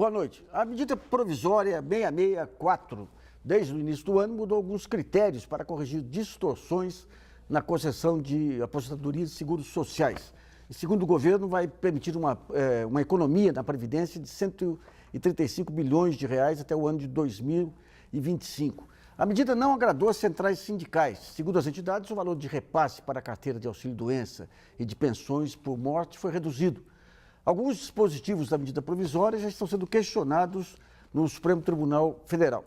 Boa noite. A medida provisória 664, desde o início do ano, mudou alguns critérios para corrigir distorções na concessão de aposentadorias e seguros sociais. E, segundo o governo, vai permitir uma economia na Previdência de 135 bilhões de reais até o ano de 2025. A medida não agradou as centrais sindicais. Segundo as entidades, o valor de repasse para a carteira de auxílio-doença e de pensões por morte foi reduzido. Alguns dispositivos da medida provisória já estão sendo questionados no Supremo Tribunal Federal.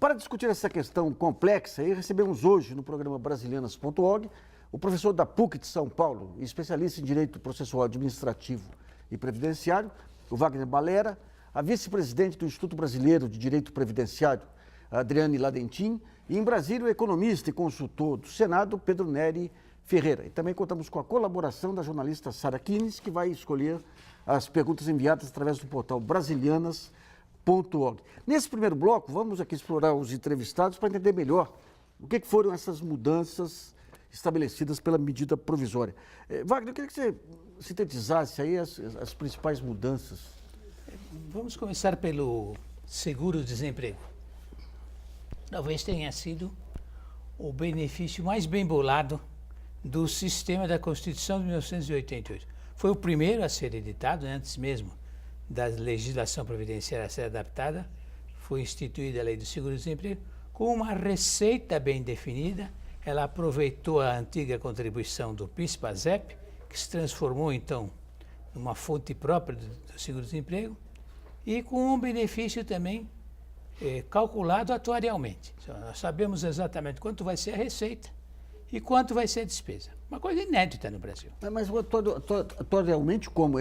Para discutir essa questão complexa, recebemos hoje no programa Brasilianas.org o professor da PUC de São Paulo, especialista em Direito Processual Administrativo e Previdenciário, o Wagner Balera, a vice-presidente do Instituto Brasileiro de Direito Previdenciário, a Adriane Ladentim, e em Brasília o economista e consultor do Senado, Pedro Neri Ferreira. E também contamos com a colaboração da jornalista Sara Kines, que vai escolher as perguntas enviadas através do portal brasilianas.org. Nesse primeiro bloco, vamos aqui explorar os entrevistados para entender melhor o que foram essas mudanças estabelecidas pela medida provisória. Wagner, eu queria que você sintetizasse aí as principais mudanças. Vamos começar pelo seguro-desemprego. Talvez tenha sido o benefício mais bem bolado do sistema da Constituição de 1988. Foi o primeiro a ser editado, antes mesmo da legislação previdenciária a ser adaptada, foi instituída a Lei do Seguro-Desemprego, com uma receita bem definida. Ela aproveitou a antiga contribuição do PIS/PASEP, que se transformou, então, numa fonte própria do seguro-desemprego, e com um benefício também calculado atuarialmente. Nós sabemos exatamente quanto vai ser a receita e quanto vai ser a despesa. Uma coisa inédita no Brasil. Mas atualmente como?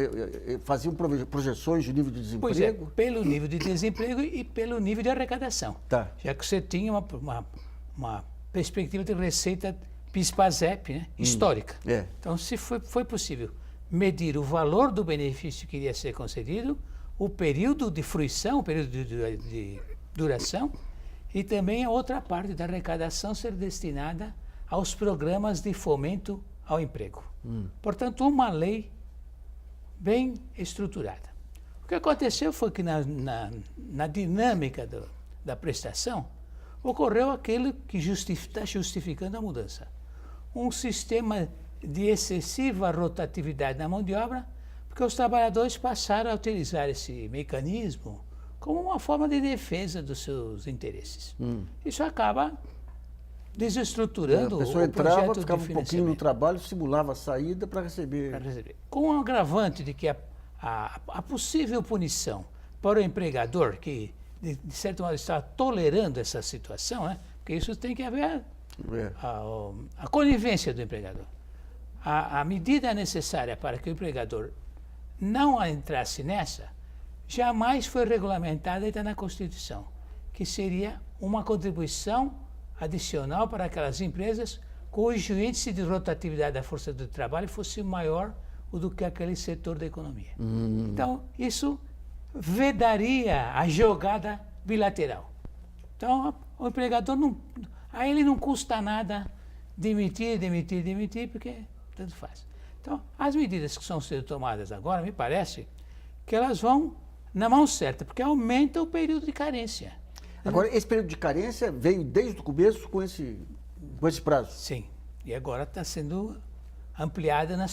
Faziam projeções de nível de desemprego? Pois é, pelo nível de desemprego e pelo nível de arrecadação. Tá. Já que você tinha uma perspectiva de receita PIS/PASEP, né, histórica. Então, se foi possível medir o valor do benefício que iria ser concedido, o período de fruição, o período de duração, e também a outra parte da arrecadação ser destinada aos programas de fomento ao emprego. Portanto, uma lei bem estruturada. O que aconteceu foi que na dinâmica da prestação, ocorreu aquilo que está justificando a mudança. Um sistema de excessiva rotatividade na mão de obra, porque os trabalhadores passaram a utilizar esse mecanismo como uma forma de defesa dos seus interesses. Isso acaba desestruturando o projeto de financiamento. A pessoa entrava, ficava um pouquinho no trabalho, simulava a saída para receber. Com o agravante de que a possível punição para o empregador, que de certo modo está tolerando essa situação, né? Porque isso tem que haver a conivência do empregador. A medida necessária para que o empregador não entrasse nessa, jamais foi regulamentada e está na Constituição, que seria uma contribuição adicional para aquelas empresas cujo índice de rotatividade da força de trabalho fosse maior do que aquele setor da economia. Então, isso vedaria a jogada bilateral. Então, o empregador a ele não custa nada demitir, porque tanto faz. Então, as medidas que estão sendo tomadas agora, me parece que elas vão na mão certa, porque aumenta o período de carência. Agora, esse período de carência veio desde o começo com esse prazo? Sim, e agora está sendo ampliada no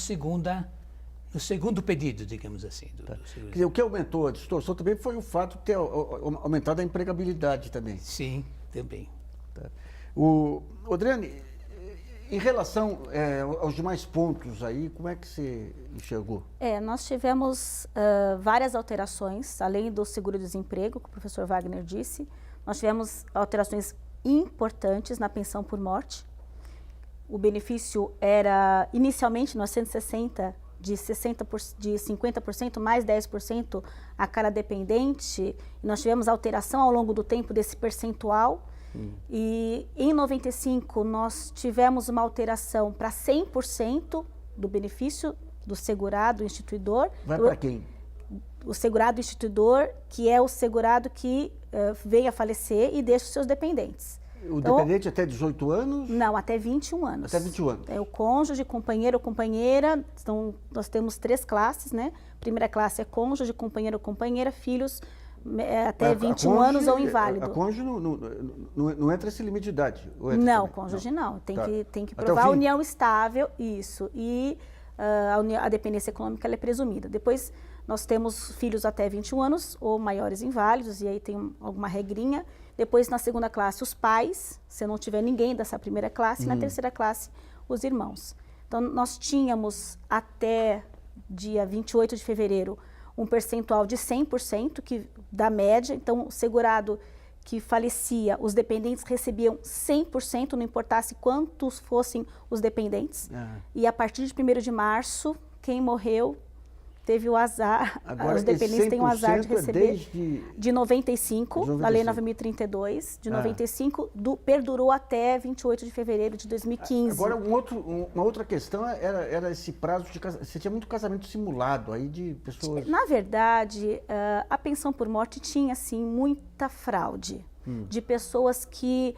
segundo pedido, digamos assim. Quer dizer, o que aumentou a distorção também foi o fato de ter aumentado a empregabilidade também. Sim, também. Tá. Adriane, em relação aos demais pontos aí, como é que você enxergou? Nós tivemos várias alterações, além do seguro-desemprego, que o professor Wagner disse. Nós tivemos alterações importantes na pensão por morte. O benefício era, inicialmente, 960 de 50% mais 10% a cada dependente. E nós tivemos alteração ao longo do tempo desse percentual. E em 95 nós tivemos uma alteração para 100% do benefício do segurado instituidor. Vai para quem? O segurado instituidor, que é o segurado que vem a falecer e deixa os seus dependentes. O Então, dependente até 18 anos? não, até 21 anos. Até 21 anos. É o cônjuge, companheiro ou companheira. Então, nós temos 3 classes, né? Primeira classe é cônjuge, companheiro ou companheira, filhos até 21 anos ou inválido. A cônjuge não entra esse limite de idade? Ou entra Não, também? cônjuge não. Tem que Até o provar a fim? união estável, isso. E a dependência econômica ela é presumida. Depois, nós temos filhos até 21 anos ou maiores inválidos, e aí tem alguma regrinha. Depois, na segunda classe, os pais, se não tiver ninguém dessa primeira classe. E na terceira classe, os irmãos. Então, nós tínhamos até dia 28 de fevereiro um percentual de 100% da média. Então, o segurado que falecia, os dependentes recebiam 100%, não importasse quantos fossem os dependentes. E a partir de 1º de março, quem morreu teve o azar, agora, os dependentes têm o azar de receber. De 95, a Lei 9.032, de 95, perdurou até 28 de fevereiro de 2015. Agora, uma outra questão era esse prazo de casamento. Você tinha muito casamento simulado aí de pessoas... Na verdade, a pensão por morte tinha, sim, muita fraude de pessoas que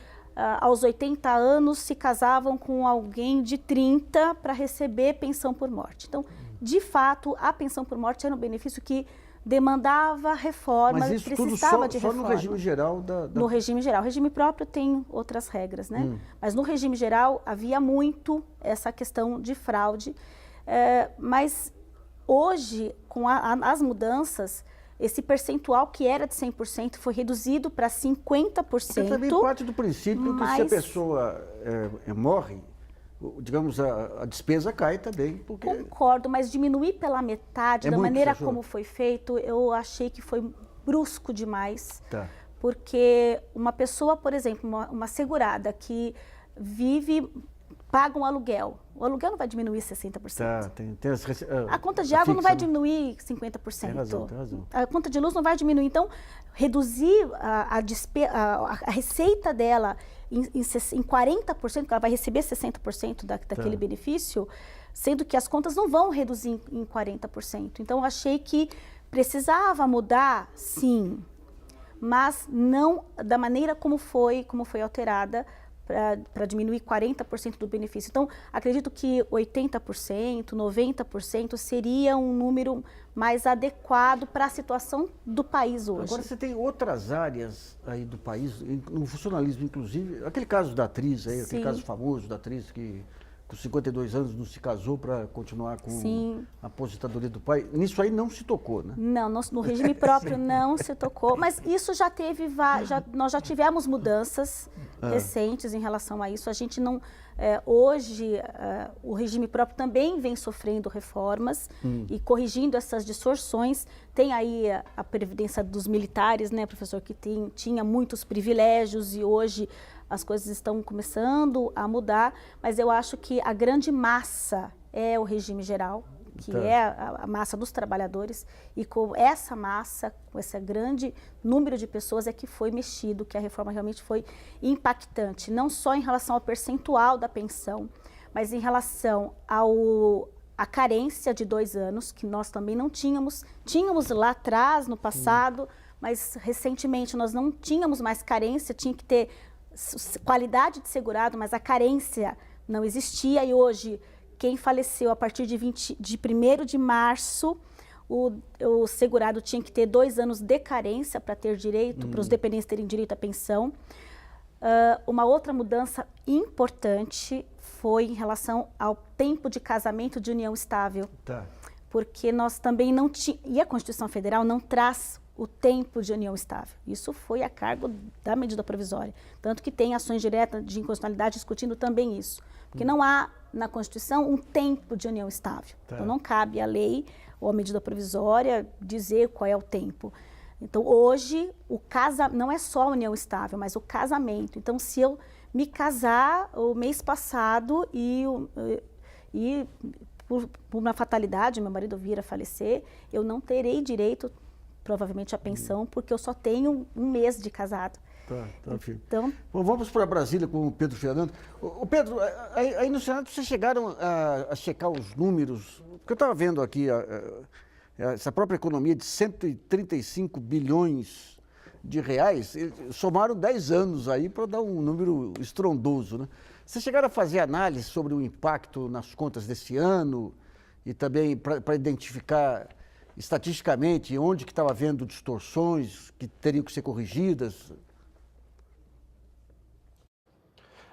aos 80 anos se casavam com alguém de 30 para receber pensão por morte. Então, de fato, a pensão por morte era um benefício que demandava reforma, mas isso precisava tudo de só reforma. no regime geral No regime geral. O regime próprio tem outras regras, né? Mas no regime geral havia muito essa questão de fraude. Mas hoje, com as mudanças, esse percentual que era de 100% foi reduzido para 50%. Porque também parte do princípio que se a pessoa morre, digamos, a despesa cai também. Porque... Concordo, mas diminuir pela metade, da maneira como foi feito, eu achei que foi brusco demais. Porque uma pessoa, por exemplo, uma segurada que paga um aluguel, o aluguel não vai diminuir 60%. A conta de água não vai diminuir 50%. Tem razão. A conta de luz não vai diminuir. Então, reduzir a receita dela em 40%, que ela vai receber 60% daquele benefício, sendo que as contas não vão reduzir em 40%. Então, eu achei que precisava mudar, sim, mas não da maneira como foi alterada, para diminuir 40% do benefício. Então, acredito que 80%, 90% seria um número mais adequado para a situação do país hoje. Agora, você tem outras áreas aí do país, no funcionalismo, inclusive, aquele caso da atriz, aí, aquele caso famoso da atriz que com 52 anos não se casou para continuar com a aposentadoria do pai. Nisso aí não se tocou, né? Não, no regime próprio não se tocou, mas isso já teve, nós já tivemos mudanças recentes em relação a isso. A gente não, hoje, o regime próprio também vem sofrendo reformas e corrigindo essas distorções. Tem aí a previdência dos militares, né, professor, que tinha muitos privilégios e hoje as coisas estão começando a mudar, mas eu acho que a grande massa é o regime geral, que é a massa dos trabalhadores, e com essa massa, com esse grande número de pessoas é que foi mexido, que a reforma realmente foi impactante, não só em relação ao percentual da pensão, mas em relação à carência de 2 anos, que nós também não tínhamos lá atrás, no passado, mas recentemente nós não tínhamos mais carência, tinha que ter qualidade de segurado, mas a carência não existia, e hoje quem faleceu a partir de 1º de março, o segurado tinha que ter 2 anos de carência para ter direito, para os dependentes terem direito à pensão. Uma outra mudança importante foi em relação ao tempo de casamento de união estável, porque nós também não tínhamos, e a Constituição Federal não traz o tempo de união estável. Isso foi a cargo da medida provisória. Tanto que tem ações diretas de inconstitucionalidade discutindo também isso. Porque não há na Constituição um tempo de união estável. Então não cabe à lei ou à medida provisória dizer qual é o tempo. Então hoje não é só a união estável, mas o casamento. Então se eu me casar o mês passado e por uma fatalidade, meu marido vir a falecer, eu não terei direito provavelmente a pensão, porque eu só tenho 1 mês de casado. Então, bom, vamos para Brasília com o Pedro Fernando. O Pedro, aí no Senado vocês chegaram a checar os números, porque eu estava vendo aqui essa própria economia de 135 bilhões de reais, somaram 10 anos aí para dar um número estrondoso, né? Vocês chegaram a fazer análise sobre o impacto nas contas desse ano e também para identificar estatisticamente onde que estava havendo distorções que teriam que ser corrigidas?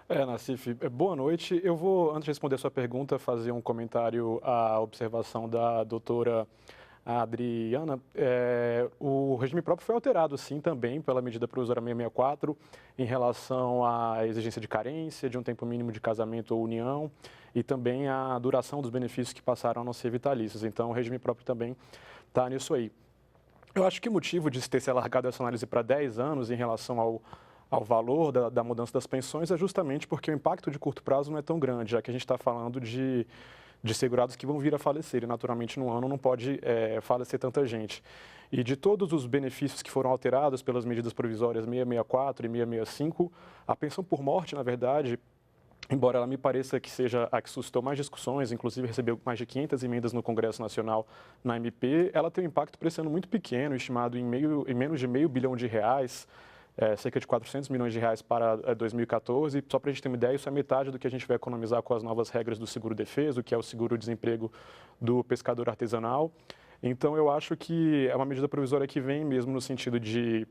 Nassif, boa noite. Eu vou, antes de responder a sua pergunta, fazer um comentário à observação da doutora Adriana. O regime próprio foi alterado, sim, também pela medida provisória 664, em relação à exigência de carência, de um tempo mínimo de casamento ou união, e também a duração dos benefícios que passaram a não ser vitalícios. Então, o regime próprio também está nisso aí. Eu acho que o motivo de ter se alargado essa análise para 10 anos em relação ao valor da mudança das pensões é justamente porque o impacto de curto prazo não é tão grande, já que a gente está falando de segurados que vão vir a falecer, e naturalmente no ano não pode falecer tanta gente. E de todos os benefícios que foram alterados pelas medidas provisórias 664 e 665, a pensão por morte, na verdade, embora ela me pareça que seja a que suscitou mais discussões, inclusive recebeu mais de 500 emendas no Congresso Nacional na MP, ela tem um impacto para esse ano muito pequeno, estimado em menos de R$500 bilhão, cerca de 400 milhões de reais para 2014. Só para a gente ter uma ideia, isso é metade do que a gente vai economizar com as novas regras do seguro-defeso, que é o seguro-desemprego do pescador artesanal. Então, eu acho que é uma medida provisória que vem mesmo no sentido de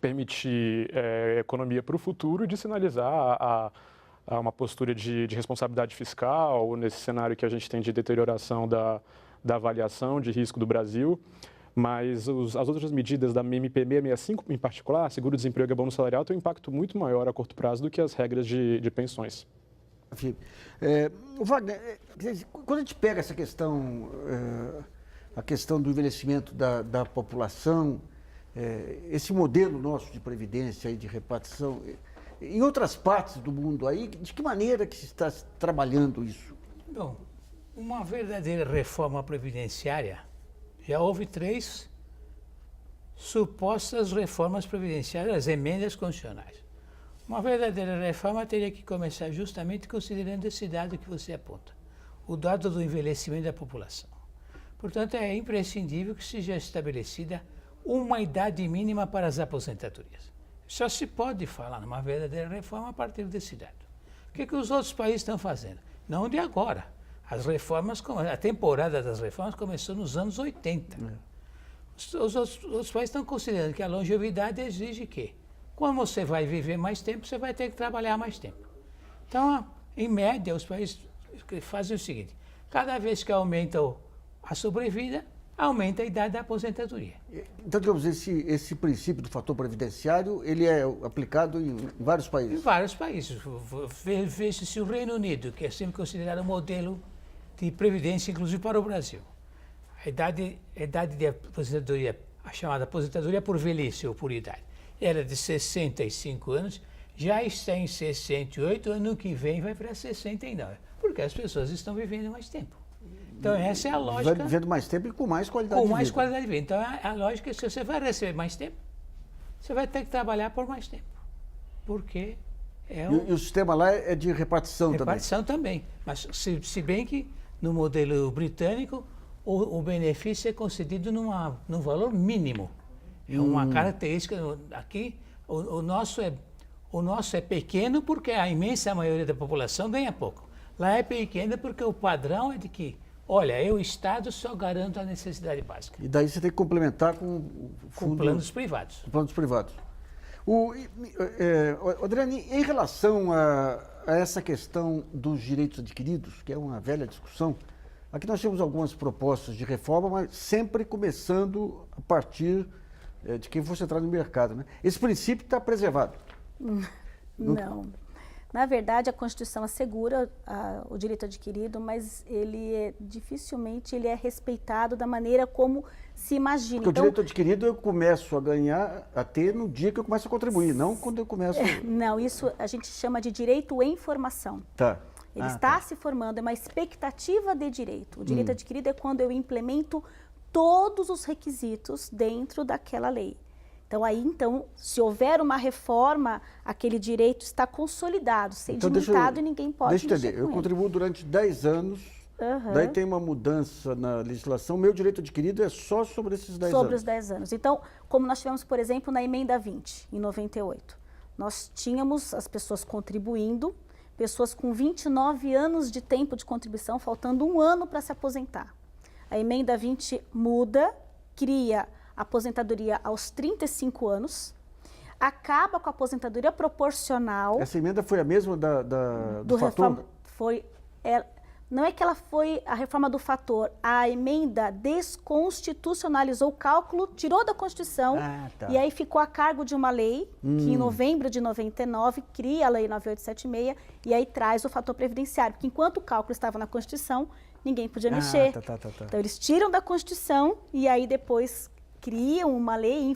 permitir economia para o futuro e de sinalizar a uma postura de responsabilidade fiscal nesse cenário que a gente tem de deterioração da avaliação de risco do Brasil. Mas as outras medidas da MP 665, em particular, seguro-desemprego e bônus salarial, têm um impacto muito maior a curto prazo do que as regras de pensões. Wagner, quando a gente pega essa questão, a questão do envelhecimento da população, esse modelo nosso de previdência e de repartição, em outras partes do mundo aí, de que maneira que se está trabalhando isso? Bom, uma verdadeira reforma previdenciária, já houve 3 supostas reformas previdenciárias, emendas constitucionais. Uma verdadeira reforma teria que começar justamente considerando esse dado que você aponta, o dado do envelhecimento da população. Portanto, é imprescindível que seja estabelecida uma idade mínima para as aposentadorias. Só se pode falar numa verdadeira reforma a partir desse dado. O que os outros países estão fazendo? Não de agora. As reformas, a temporada das reformas começou nos anos 80. Os outros países estão considerando que a longevidade exige que, quando você vai viver mais tempo, você vai ter que trabalhar mais tempo. Então, em média, os países fazem o seguinte: cada vez que aumenta a sobrevida, aumenta a idade da aposentadoria. Então, digamos, esse princípio do fator previdenciário, ele é aplicado em vários países? Em vários países. Veja-se o Reino Unido, que é sempre considerado um modelo de previdência, inclusive para o Brasil. A idade de aposentadoria, a chamada aposentadoria por velhice ou por idade, era de 65 anos, já está em 68, ano que vem vai para 69, porque as pessoas estão vivendo mais tempo. Então, essa é a lógica. Vai vivendo mais tempo e com mais qualidade de vida. Com mais qualidade de vida. Então, a lógica é que se você vai receber mais tempo, você vai ter que trabalhar por mais tempo. Porque E o sistema lá é de repartição também? Repartição também. Mas, se bem que no modelo britânico, o benefício é concedido num valor mínimo. É uma característica. Aqui, o nosso é pequeno porque a imensa maioria da população ganha pouco. Lá é pequeno porque o padrão é de que, olha, o Estado só garante a necessidade básica. E daí você tem que complementar com planos privados. Com planos privados. Adriane, em relação a essa questão dos direitos adquiridos, que é uma velha discussão, aqui nós temos algumas propostas de reforma, mas sempre começando a partir de quem fosse entrar no mercado, né? Esse princípio está preservado? Não. Na verdade, a Constituição assegura o direito adquirido, mas dificilmente ele é respeitado da maneira como se imagina. Porque então, o direito adquirido eu começo a ter no dia que eu começo a contribuir, não quando eu começo... Não, isso a gente chama de direito em formação. Tá. Ele está se formando, é uma expectativa de direito. O direito adquirido é quando eu implemento todos os requisitos dentro daquela lei. Então, se houver uma reforma, aquele direito está consolidado, sedimentado e ninguém pode Deixa eu entender, eu contribuo durante 10 anos Daí tem uma mudança na legislação. Meu direito adquirido é só sobre esses 10 anos. Sobre os 10 anos. Então, como nós tivemos, por exemplo, na emenda 20, em 98, nós tínhamos as pessoas contribuindo, pessoas com 29 anos de tempo de contribuição, faltando 1 ano para se aposentar. A emenda 20 muda, cria a aposentadoria aos 35 anos, acaba com a aposentadoria proporcional. Essa emenda foi a mesma do fator? Não é que ela foi a reforma do fator, a emenda desconstitucionalizou o cálculo, tirou da Constituição, e aí ficou a cargo de uma lei, que em novembro de 99 cria a Lei 9876, e aí traz o fator previdenciário, porque enquanto o cálculo estava na Constituição, ninguém podia mexer. Então eles tiram da Constituição e aí depois criam uma lei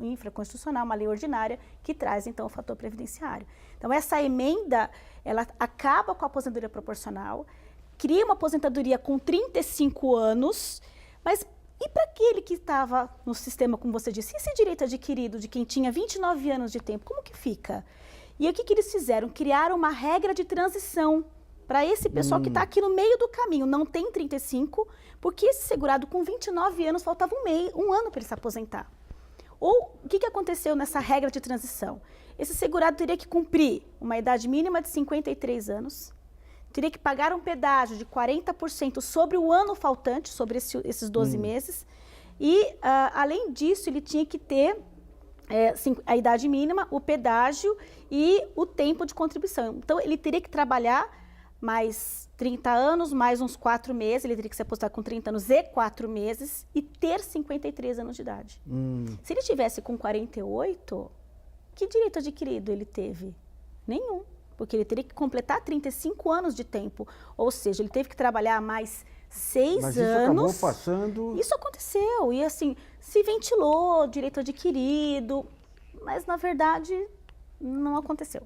infraconstitucional, uma lei ordinária, que traz então o fator previdenciário. Então essa emenda, ela acaba com a aposentadoria proporcional, cria uma aposentadoria com 35 anos, mas e para aquele que estava no sistema, como você disse, esse direito adquirido de quem tinha 29 anos de tempo, como que fica? E aí, o que eles fizeram? Criaram uma regra de transição para esse pessoal que está aqui no meio do caminho, não tem 35, porque esse segurado com 29 anos faltava um ano para ele se aposentar. Ou o que aconteceu nessa regra de transição? Esse segurado teria que cumprir uma idade mínima de 53 anos, teria que pagar um pedágio de 40% sobre o ano faltante, sobre esses 12 meses, e além disso ele tinha que ter a idade mínima, o pedágio e o tempo de contribuição. Então ele teria que trabalhar mais 30 anos, mais uns 4 meses, ele teria que se aposentar com 30 anos e 4 meses e ter 53 anos de idade. Se ele tivesse com 48, que direito adquirido ele teve? Nenhum, porque ele teria que completar 35 anos de tempo, ou seja, ele teve que trabalhar mais 6 Mas anos. Isso acabou passando... Isso aconteceu, e assim, se ventilou, direito adquirido, mas na verdade não aconteceu.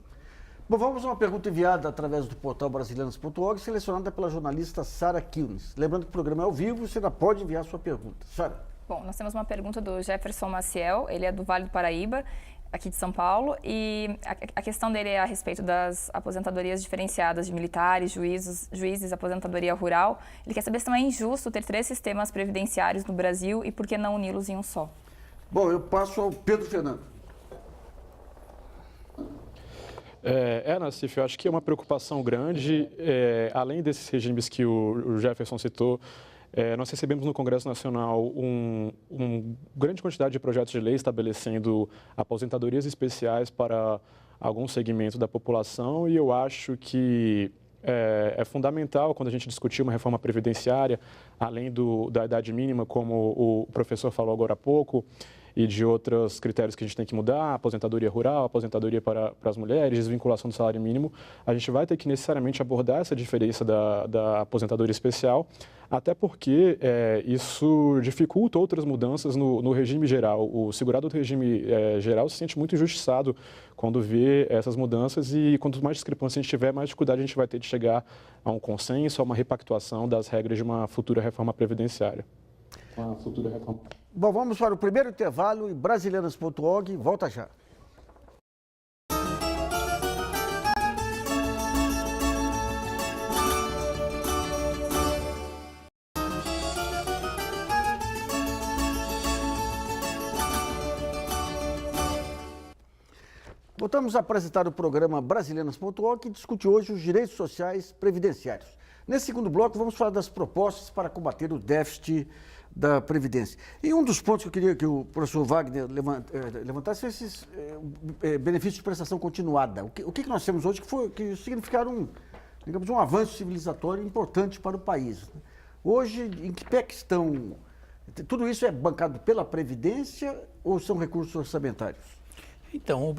Bom, vamos a uma pergunta enviada através do portal brasilianos.org, selecionada pela jornalista Sara Kilnes. Lembrando que o programa é ao vivo, você ainda pode enviar sua pergunta. Sara. Bom, nós temos uma pergunta do Jefferson Maciel, ele é do Vale do Paraíba, aqui de São Paulo, e a questão dele é a respeito das aposentadorias diferenciadas de militares, juízes, aposentadoria rural. Ele quer saber se não é injusto ter 3 sistemas previdenciários no Brasil e por que não uni-los em um só. Bom, eu passo ao Pedro Fernando. Nassif, eu acho que é uma preocupação grande, além desses regimes que o Jefferson citou, nós recebemos no Congresso Nacional uma grande quantidade de projetos de lei estabelecendo aposentadorias especiais para algum segmento da população e eu acho que é fundamental quando a gente discutir uma reforma previdenciária, além da idade mínima, como o professor falou agora há pouco, e de outros critérios que a gente tem que mudar, aposentadoria rural, aposentadoria para as mulheres, desvinculação do salário mínimo, a gente vai ter que necessariamente abordar essa diferença da aposentadoria especial, até porque isso dificulta outras mudanças no regime geral. O segurado do regime geral se sente muito injustiçado quando vê essas mudanças e quanto mais discrepância a gente tiver, mais dificuldade a gente vai ter de chegar a um consenso, a uma repactuação das regras de uma futura reforma previdenciária. Bom, vamos para o primeiro intervalo e brasilianas.org volta já. Voltamos a apresentar o programa brasilianas.org que discute hoje os direitos sociais previdenciários. Nesse segundo bloco, vamos falar das propostas para combater o déficit da Previdência. E um dos pontos que eu queria que o professor Wagner levantasse são esses benefícios de prestação continuada. O que nós temos hoje que significaram digamos, um avanço civilizatório importante para o país. Hoje, em que pé que estão? Tudo isso é bancado pela Previdência ou são recursos orçamentários? Então,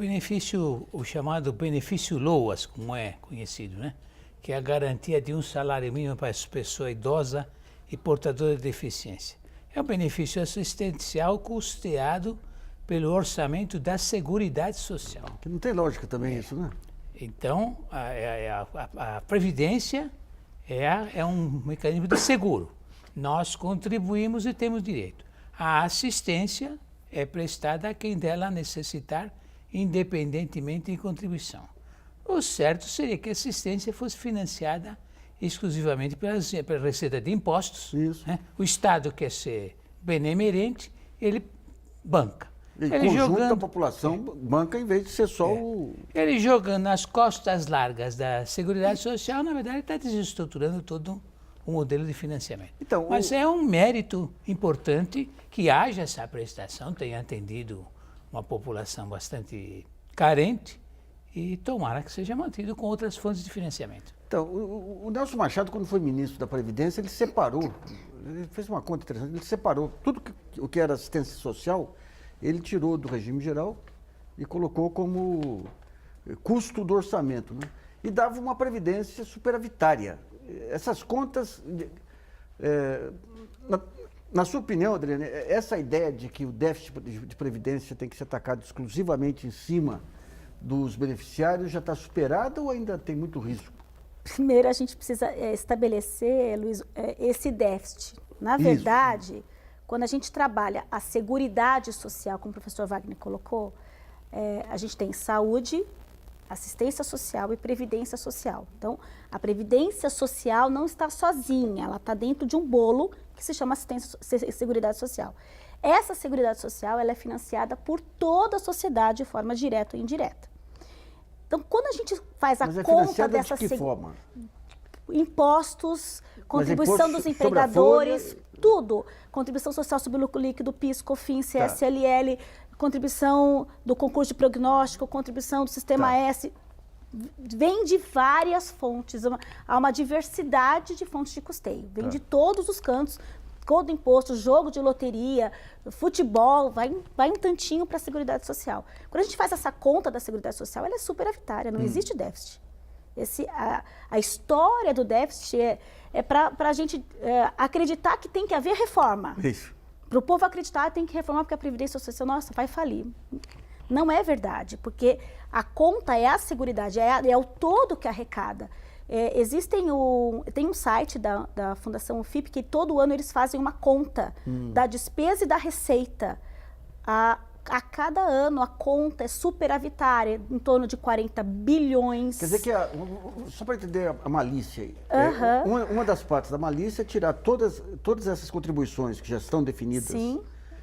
o chamado benefício LOAS, como é conhecido, né? Que é a garantia de um salário mínimo para a pessoa idosa e portadora de deficiência. É um benefício assistencial custeado pelo orçamento da Seguridade Social. Que não tem lógica também isso, né? Então, a Previdência é um mecanismo de seguro. Nós contribuímos e temos direito. A assistência é prestada a quem dela necessitar, independentemente de contribuição. O certo seria que a assistência fosse financiada exclusivamente pela receita de impostos. Isso. Né? O Estado quer ser benemerente, ele banca. E Ele conjunto a população banca em vez de ser só o... Ele jogando nas costas largas da Seguridade Social, na verdade, está desestruturando todo o modelo de financiamento. Então, Mas é um mérito importante que haja essa prestação, tenha atendido uma população bastante carente e tomara que seja mantido com outras fontes de financiamento. Então, o Nelson Machado, quando foi ministro da Previdência, ele separou, ele fez uma conta interessante, ele separou tudo o que era assistência social, ele tirou do regime geral e colocou como custo do orçamento, né? E dava uma previdência superavitária. Essas contas, na sua opinião, Adriane, essa ideia de que o déficit de previdência tem que ser atacado exclusivamente em cima dos beneficiários já está superada ou ainda tem muito risco? Primeiro, a gente precisa estabelecer, Luiz, esse déficit. Na verdade, quando a gente trabalha a seguridade social, como o professor Wagner colocou, a gente tem saúde, assistência social e previdência social. Então, a previdência social não está sozinha, ela está dentro de um bolo que se chama assistência e seguridade social. Essa seguridade social ela é financiada por toda a sociedade de forma direta ou indireta. Então, quando a gente faz a conta dessa de que forma? Impostos, contribuição dos empregadores, tudo. Contribuição social sobre o lucro líquido, PIS, COFINS, CSLL, contribuição do concurso de prognóstico, contribuição do Sistema S. Vem de várias fontes, há uma diversidade de fontes de custeio. Vem de todos os cantos, todo imposto, jogo de loteria, futebol, vai um tantinho para a Seguridade Social. Quando a gente faz essa conta da Seguridade Social, ela é superavitária, não existe déficit. A história do déficit é para a gente acreditar que tem que haver reforma. Isso. Para o povo acreditar que tem que reformar porque a Previdência Social, nossa, vai falir. Não é verdade, porque a conta é a Seguridade, é o todo que arrecada. Tem um site da Fundação UFIP que todo ano eles fazem uma conta da despesa e da receita. A cada ano a conta é superavitária, em torno de 40 bilhões. Quer dizer que, só para entender a malícia aí, uma das partes da malícia é tirar todas essas contribuições que já estão definidas, Sim.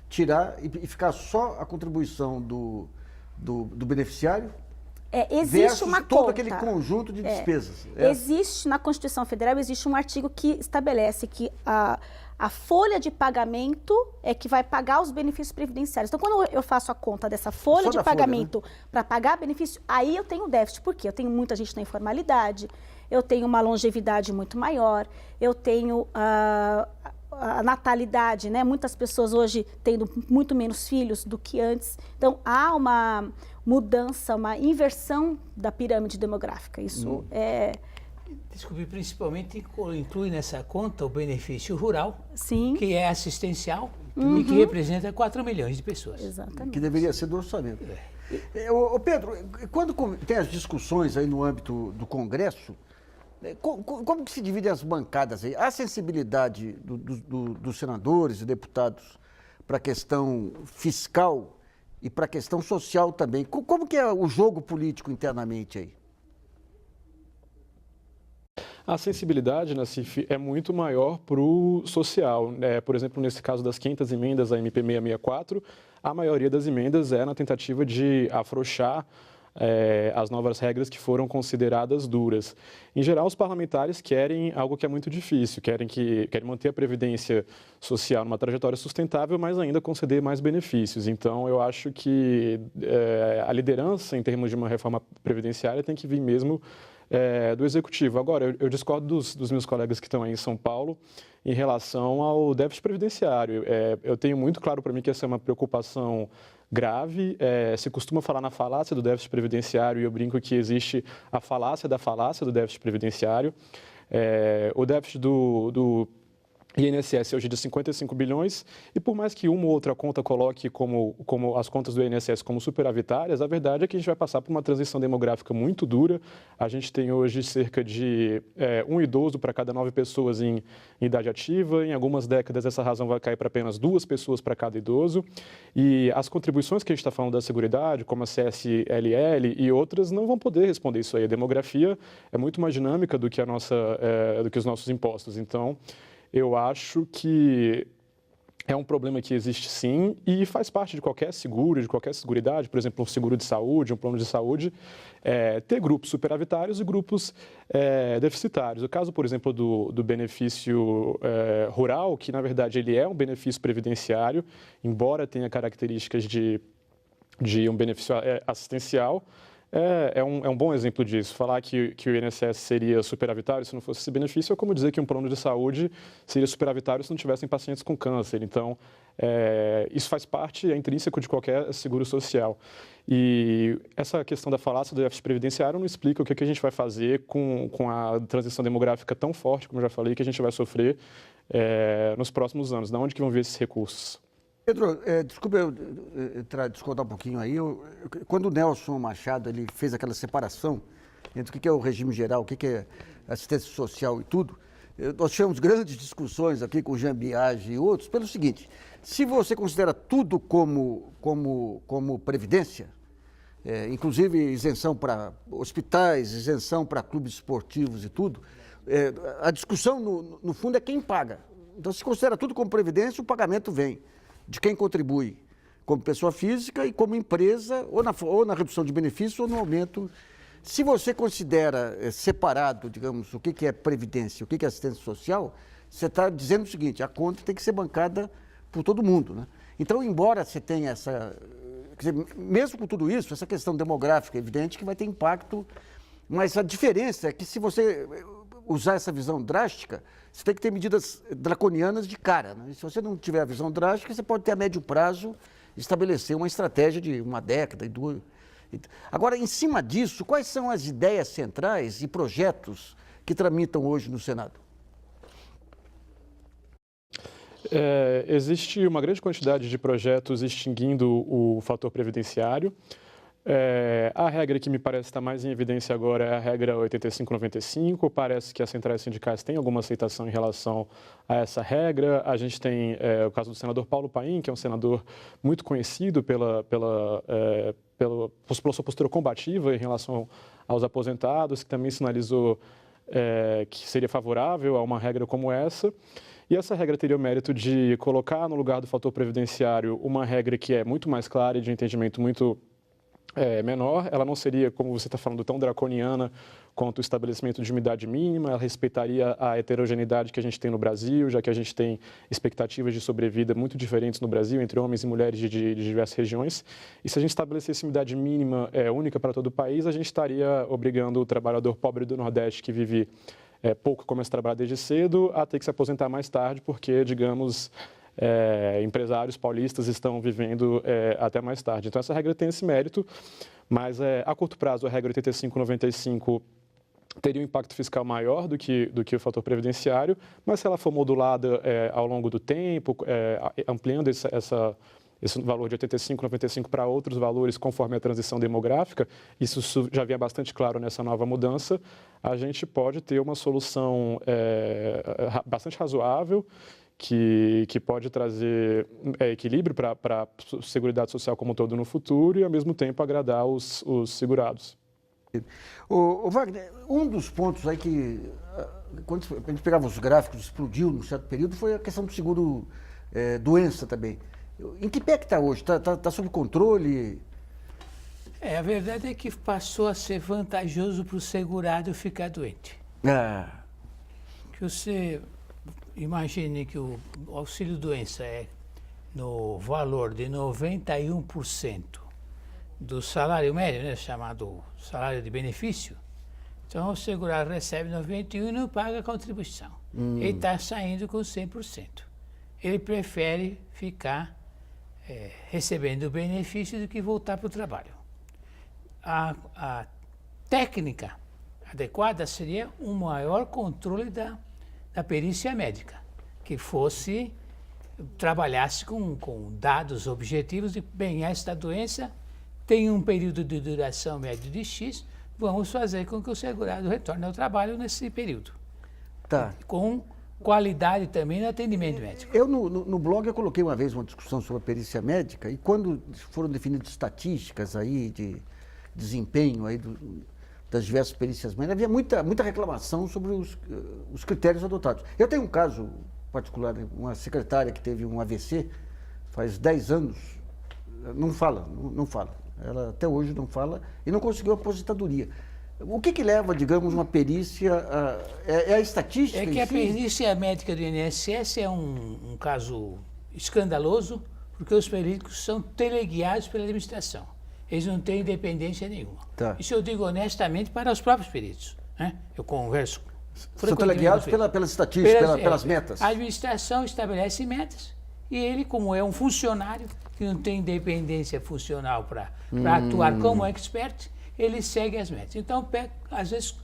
tirar e ficar só a contribuição do beneficiário, existe uma todo conta. aquele conjunto de despesas. Existe na Constituição Federal, existe um artigo que estabelece que a folha de pagamento é que vai pagar os benefícios previdenciários. Então, quando eu faço a conta dessa folha de pagamento para pagar benefício, aí eu tenho déficit. Por quê? Eu tenho muita gente na informalidade, eu tenho uma longevidade muito maior, eu tenho a natalidade, né? Muitas pessoas hoje tendo muito menos filhos do que antes. Então, há uma mudança, uma inversão da pirâmide demográfica. Isso Desculpe, principalmente inclui nessa conta o benefício rural, Sim. que é assistencial e que representa 4 milhões de pessoas. Exatamente. Que deveria ser do orçamento. Pedro, quando tem as discussões aí no âmbito do Congresso, como que se dividem as bancadas aí? Há sensibilidade dos senadores e deputados para a questão fiscal e para a questão social também? Como que é o jogo político internamente aí? A sensibilidade, Nassif, é muito maior para o social. Por exemplo, nesse caso das 500 emendas à MP 664, a maioria das emendas é na tentativa de afrouxar as novas regras que foram consideradas duras. Em geral, os parlamentares querem algo que é muito difícil, querem manter a previdência social numa trajetória sustentável, mas ainda conceder mais benefícios. Então, eu acho que a liderança em termos de uma reforma previdenciária tem que vir mesmo do Executivo. Agora, eu discordo dos meus colegas que estão aí em São Paulo em relação ao déficit previdenciário. Eu tenho muito claro para mim que essa é uma preocupação grave. Se costuma falar na falácia do déficit previdenciário e eu brinco que existe a falácia do déficit previdenciário. O déficit do INSS hoje de 55 bilhões, e por mais que uma ou outra conta coloque como as contas do INSS como superavitárias, a verdade é que a gente vai passar por uma transição demográfica muito dura. A gente tem hoje cerca de um idoso para cada 9 pessoas em idade ativa. Em algumas décadas, essa razão vai cair para apenas 2 pessoas para cada idoso. E as contribuições que a gente está falando da Seguridade, como a CSLL e outras, não vão poder responder isso aí. A demografia é muito mais dinâmica do que do que os nossos impostos. Então, eu acho que é um problema que existe sim e faz parte de qualquer seguro, de qualquer seguridade, por exemplo, um seguro de saúde, um plano de saúde, ter grupos superavitários e grupos deficitários. O caso, por exemplo, do benefício rural, que na verdade ele é um benefício previdenciário, embora tenha características de um benefício assistencial, é um bom exemplo disso. Falar que o INSS seria superavitário se não fosse esse benefício é como dizer que um plano de saúde seria superavitário se não tivessem pacientes com câncer. Então, isso faz parte, é intrínseco de qualquer seguro social. E essa questão da falácia do déficit previdenciário não explica o que a gente vai fazer com a transição demográfica tão forte, como eu já falei, que a gente vai sofrer nos próximos anos. De onde que vão vir esses recursos? Pedro, desculpa eu descontar um pouquinho aí. Quando o Nelson Machado ele fez aquela separação entre o que é o regime geral, o que é assistência social e tudo, nós tivemos grandes discussões aqui com o Jean Biagi e outros, pelo seguinte: se você considera tudo como previdência, inclusive isenção para hospitais, isenção para clubes esportivos e tudo, a discussão, no fundo, é quem paga. Então, se considera tudo como previdência, o pagamento vem de quem contribui como pessoa física e como empresa, ou na redução de benefícios ou no aumento. Se você considera separado, digamos, o que é previdência e o que é assistência social, você está dizendo o seguinte: a conta tem que ser bancada por todo mundo, né? Então, embora você tenha quer dizer, mesmo com tudo isso, essa questão demográfica é evidente que vai ter impacto, mas a diferença é que se você usar essa visão drástica, você tem que ter medidas draconianas de cara, né? E se você não tiver a visão drástica, você pode ter a médio prazo estabelecer uma estratégia de uma década e 2. Agora, em cima disso, quais são as ideias centrais e projetos que tramitam hoje no Senado? Existe uma grande quantidade de projetos extinguindo o fator previdenciário. A regra que me parece estar mais em evidência agora é a regra 85/95. Parece que as centrais sindicais têm alguma aceitação em relação a essa regra. A gente tem o caso do senador Paulo Paim, que é um senador muito conhecido pela sua postura combativa em relação aos aposentados, que também sinalizou que seria favorável a uma regra como essa. E essa regra teria o mérito de colocar no lugar do fator previdenciário uma regra que é muito mais clara e de entendimento muito menor. Ela não seria, como você está falando, tão draconiana quanto o estabelecimento de uma idade mínima. Ela respeitaria a heterogeneidade que a gente tem no Brasil, já que a gente tem expectativas de sobrevida muito diferentes no Brasil, entre homens e mulheres de diversas regiões. E se a gente estabelecesse uma idade mínima única para todo o país, a gente estaria obrigando o trabalhador pobre do Nordeste, que vive pouco, começa a trabalhar desde cedo, a ter que se aposentar mais tarde, porque, digamos, empresários paulistas estão vivendo até mais tarde. Então, essa regra tem esse mérito, mas a curto prazo, a regra 85/95 teria um impacto fiscal maior do que o fator previdenciário, mas se ela for modulada ao longo do tempo, ampliando esse valor de 85/95 para outros valores conforme a transição demográfica, isso já vinha bastante claro nessa nova mudança, a gente pode ter uma solução bastante razoável, que pode trazer equilíbrio para a Seguridade Social como um todo no futuro e, ao mesmo tempo, agradar os segurados. O Wagner, um dos pontos aí que, quando a gente pegava os gráficos, explodiu num certo período, foi a questão do seguro doença também. Em que pé que está hoje? Está sob controle? A verdade é que passou a ser vantajoso para o segurado ficar doente. Que você imagine que o auxílio-doença é no valor de 91% do salário médio, né, chamado salário de benefício. Então, o segurado recebe 91% e não paga a contribuição. Ele está saindo com 100%. Ele prefere ficar recebendo o benefício do que voltar para o trabalho. A técnica adequada seria um maior controle da perícia médica, que trabalhasse com dados objetivos de, bem, esta doença tem um período de duração médio de X, vamos fazer com que o segurado retorne ao trabalho nesse período. Tá. Com qualidade também no atendimento médico. Eu, no blog, eu coloquei uma vez uma discussão sobre a perícia médica, e quando foram definidas estatísticas aí de desempenho aí das diversas perícias médicas, havia muita reclamação sobre os critérios adotados. Eu tenho um caso particular, uma secretária que teve um AVC faz 10 anos, não fala. Ela até hoje não fala e não conseguiu aposentadoria. O que leva, digamos, uma perícia é a estatística? É que a perícia médica do INSS é um caso escandaloso, porque os peritos são teleguiados pela administração. Eles não têm independência nenhuma. Tá. Isso eu digo honestamente para os próprios peritos, né? Eu converso são teleguiados pelas estatísticas, pelas metas. A administração estabelece metas e ele, como é um funcionário que não tem independência funcional para atuar como expert, ele segue as metas. Então, às vezes,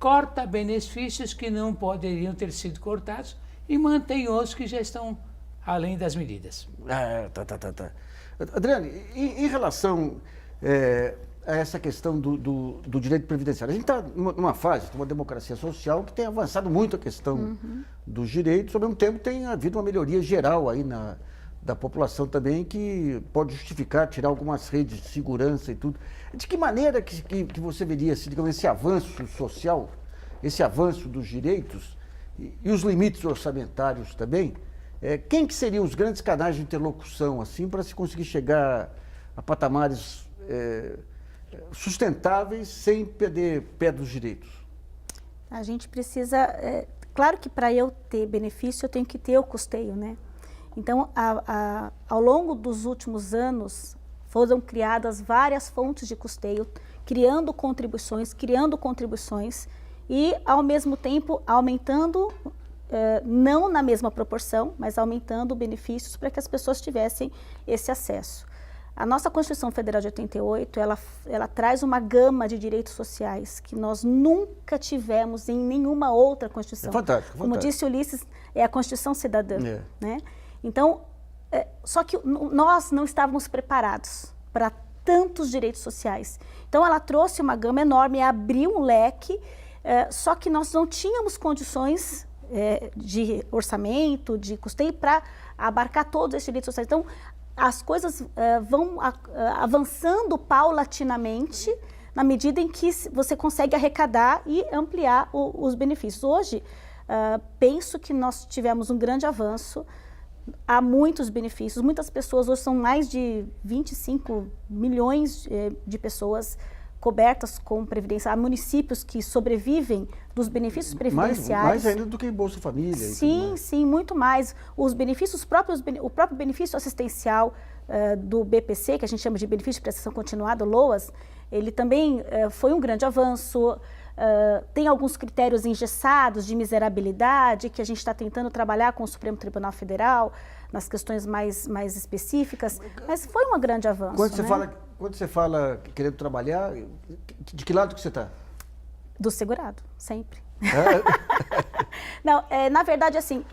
corta benefícios que não poderiam ter sido cortados e mantém outros que já estão além das medidas. Tá. Adriane, em relação a essa questão do direito previdenciário, a gente está numa fase de uma democracia social que tem avançado muito a questão dos direitos, ao mesmo tempo tem havido uma melhoria geral aí da população também, que pode justificar tirar algumas redes de segurança e tudo. De que maneira que você veria esse avanço social, esse avanço dos direitos e os limites orçamentários também? Quem que seriam os grandes canais de interlocução assim para se conseguir chegar a patamares sustentáveis sem perder pé dos direitos? A gente precisa... claro que para eu ter benefício, eu tenho que ter o custeio, né? Então, ao longo dos últimos anos, foram criadas várias fontes de custeio, criando contribuições e, ao mesmo tempo, aumentando, não na mesma proporção, mas aumentando benefícios para que as pessoas tivessem esse acesso. A nossa Constituição Federal de 88, ela traz uma gama de direitos sociais que nós nunca tivemos em nenhuma outra Constituição. Fantástico. Como disse Ulisses, é a Constituição Cidadã, né? Então, só que nós não estávamos preparados para tantos direitos sociais. Então, ela trouxe uma gama enorme, abriu um leque, só que nós não tínhamos condições de orçamento, de custeio, para abarcar todos esses direitos sociais. Então, as coisas vão avançando paulatinamente na medida em que você consegue arrecadar e ampliar os benefícios. Hoje, penso que nós tivemos um grande avanço, há muitos benefícios, muitas pessoas, hoje são mais de 25 milhões de pessoas cobertas com previdência. Há municípios que sobrevivem dos benefícios previdenciários. Mais ainda do que Bolsa Família. Sim, muito mais. Os benefícios próprios, o próprio benefício assistencial do BPC, que a gente chama de benefício de prestação continuada, LOAS, ele também foi um grande avanço. Tem alguns critérios engessados de miserabilidade que a gente está tentando trabalhar com o Supremo Tribunal Federal nas questões mais específicas, mas foi um grande avanço. Quando você fala querendo trabalhar, de que lado que você está? Do segurado, sempre. Não, na verdade, assim,